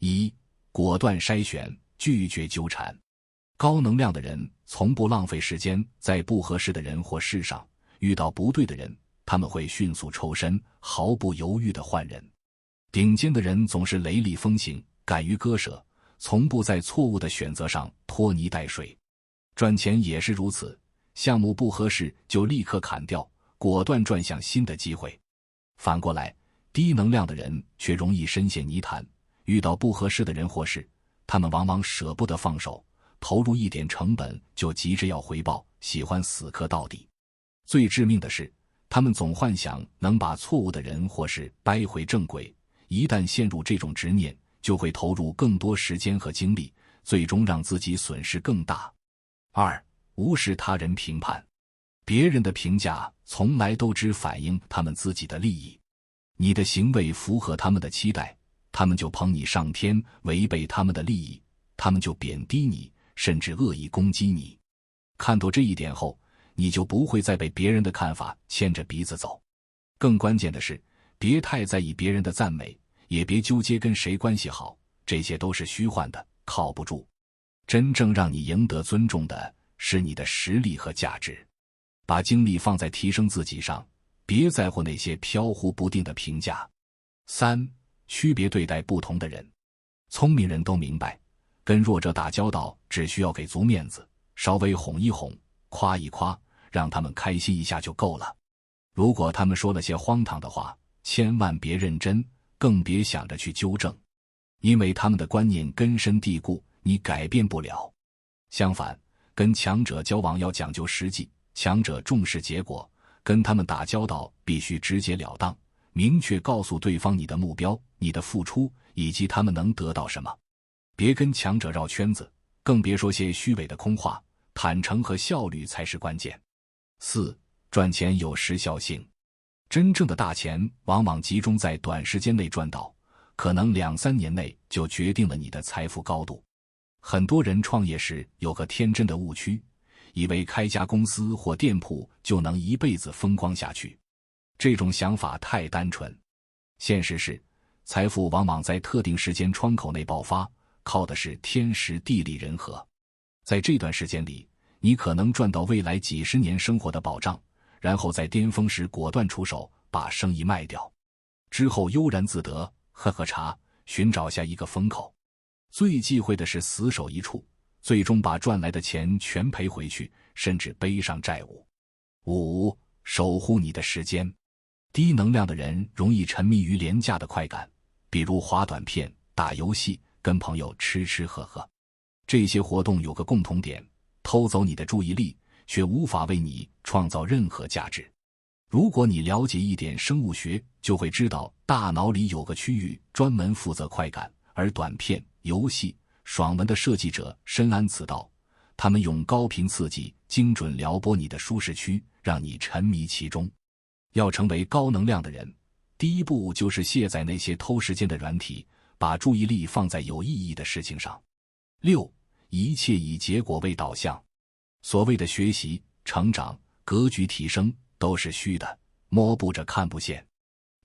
一、果断筛选，拒绝纠缠。高能量的人从不浪费时间在不合适的人或事上，遇到不对的人，他们会迅速抽身，毫不犹豫地换人。顶尖的人总是雷厉风行，敢于割舍，从不在错误的选择上拖泥带水。赚钱也是如此，项目不合适就立刻砍掉，果断转向新的机会。反过来，低能量的人却容易深陷泥潭，遇到不合适的人或事，他们往往舍不得放手，投入一点成本就急着要回报，喜欢死磕到底。最致命的是，他们总幻想能把错误的人或事掰回正轨，一旦陷入这种执念，就会投入更多时间和精力，最终让自己损失更大。二、无视他人评判。别人的评价从来都只反映他们自己的利益，你的行为符合他们的期待，他们就捧你上天；违背他们的利益，他们就贬低你，甚至恶意攻击你。看透这一点后，你就不会再被别人的看法牵着鼻子走。更关键的是，别太在意别人的赞美，也别纠结跟谁关系好，这些都是虚幻的，靠不住。真正让你赢得尊重的是你的实力和价值。把精力放在提升自己上，别在乎那些飘忽不定的评价。三、区别对待不同的人。聪明人都明白，跟弱者打交道只需要给足面子，稍微哄一哄，夸一夸，让他们开心一下就够了。如果他们说了些荒唐的话，千万别认真，更别想着去纠正，因为他们的观念根深蒂固，你改变不了。相反，跟强者交往要讲究实际，强者重视结果，跟他们打交道必须直截了当，明确告诉对方你的目标、你的付出以及他们能得到什么。别跟强者绕圈子，更别说些虚伪的空话，坦诚和效率才是关键。四、赚钱有时效性。真正的大钱往往集中在短时间内赚到，可能2-3年内就决定了你的财富高度。很多人创业时有个天真的误区，以为开家公司或店铺就能一辈子风光下去。这种想法太单纯。现实是，财富往往在特定时间窗口内爆发，靠的是天时地利人和。在这段时间里，你可能赚到未来几十年生活的保障，然后在巅峰时果断出手，把生意卖掉，之后悠然自得，喝喝茶，寻找下一个风口。最忌讳的是死守一处，最终把赚来的钱全赔回去，甚至背上债务。五、守护你的时间。低能量的人容易沉迷于廉价的快感，比如滑短片、打游戏、跟朋友吃吃喝喝。这些活动有个共同点，偷走你的注意力，却无法为你创造任何价值。如果你了解一点生物学，就会知道大脑里有个区域专门负责快感，而短片、游戏、爽文的设计者深谙此道，他们用高频刺激精准撩拨你的舒适区，让你沉迷其中。要成为高能量的人，第一步就是卸载那些偷时间的软体，把注意力放在有意义的事情上。六、一切以结果为导向。所谓的学习、成长、格局提升都是虚的，摸不着看不见。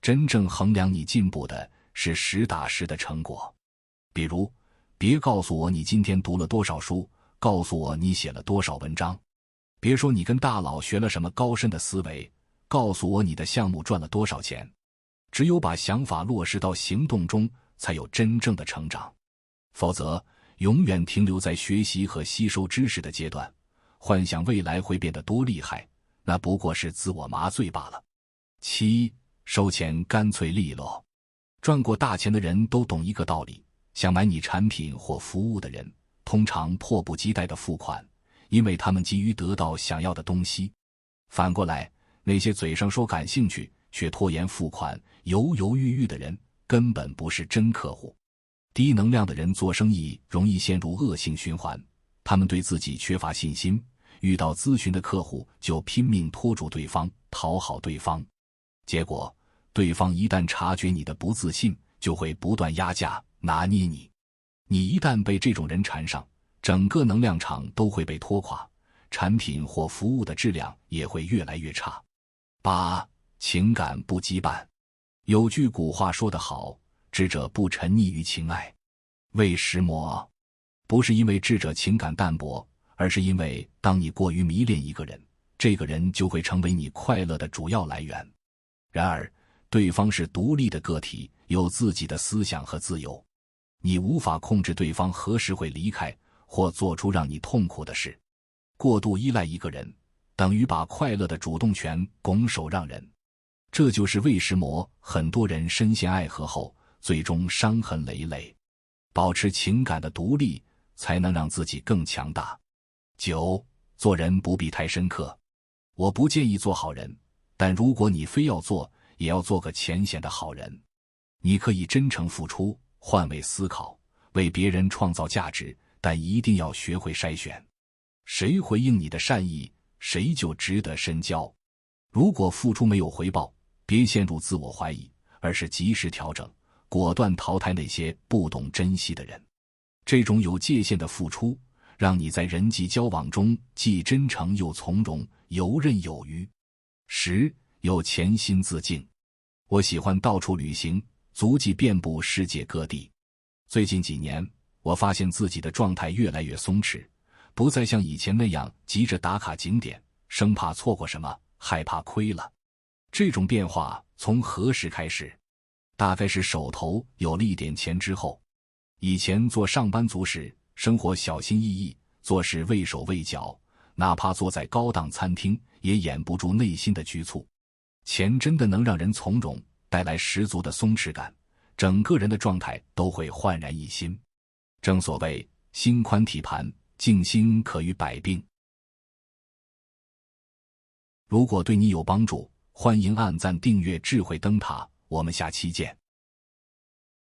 真正衡量你进步的是实打实的成果。比如，别告诉我你今天读了多少书，告诉我你写了多少文章。别说你跟大佬学了什么高深的思维，告诉我你的项目赚了多少钱。只有把想法落实到行动中，才有真正的成长。否则，永远停留在学习和吸收知识的阶段，幻想未来会变得多厉害，那不过是自我麻醉罢了。七、收钱干脆利落。赚过大钱的人都懂一个道理，想买你产品或服务的人，通常迫不及待地付款，因为他们急于得到想要的东西。反过来，那些嘴上说感兴趣，却拖延付款、犹犹豫豫的人，根本不是真客户。低能量的人做生意容易陷入恶性循环，他们对自己缺乏信心，遇到咨询的客户就拼命拖住对方，讨好对方。结果，对方一旦察觉你的不自信，就会不断压价，拿捏你。你一旦被这种人缠上，整个能量场都会被拖垮，产品或服务的质量也会越来越差。八、情感不羁绊。有句古话说得好，智者不沉溺于情爱。为什么？不是因为智者情感淡薄，而是因为当你过于迷恋一个人，这个人就会成为你快乐的主要来源。然而，对方是独立的个体，有自己的思想和自由，你无法控制对方何时会离开，或做出让你痛苦的事。过度依赖一个人，等于把快乐的主动权拱手让人。这就是为什么很多人深陷爱河后，最终伤痕累累。保持情感的独立，才能让自己更强大。9. 做人不必太深刻。我不建议做好人，但如果你非要做，也要做个浅显的好人。你可以真诚付出，换位思考，为别人创造价值，但一定要学会筛选。谁回应你的善意，谁就值得深交。如果付出没有回报，别陷入自我怀疑，而是及时调整，果断淘汰那些不懂珍惜的人。这种有界限的付出，让你在人际交往中既真诚又从容，游刃有余。10. 有潜心自敬。我喜欢到处旅行，足迹遍布世界各地。最近几年，我发现自己的状态越来越松弛，不再像以前那样急着打卡景点，生怕错过什么，害怕亏了。这种变化从何时开始？大概是手头有了一点钱之后。以前做上班族时，生活小心翼翼，做事畏手畏脚，哪怕坐在高档餐厅，也掩不住内心的局促。钱真的能让人从容，带来十足的松弛感，整个人的状态都会焕然一新。正所谓心宽体盘，静心可愈百病。如果对你有帮助，欢迎按赞订阅智慧灯塔，我们下期见。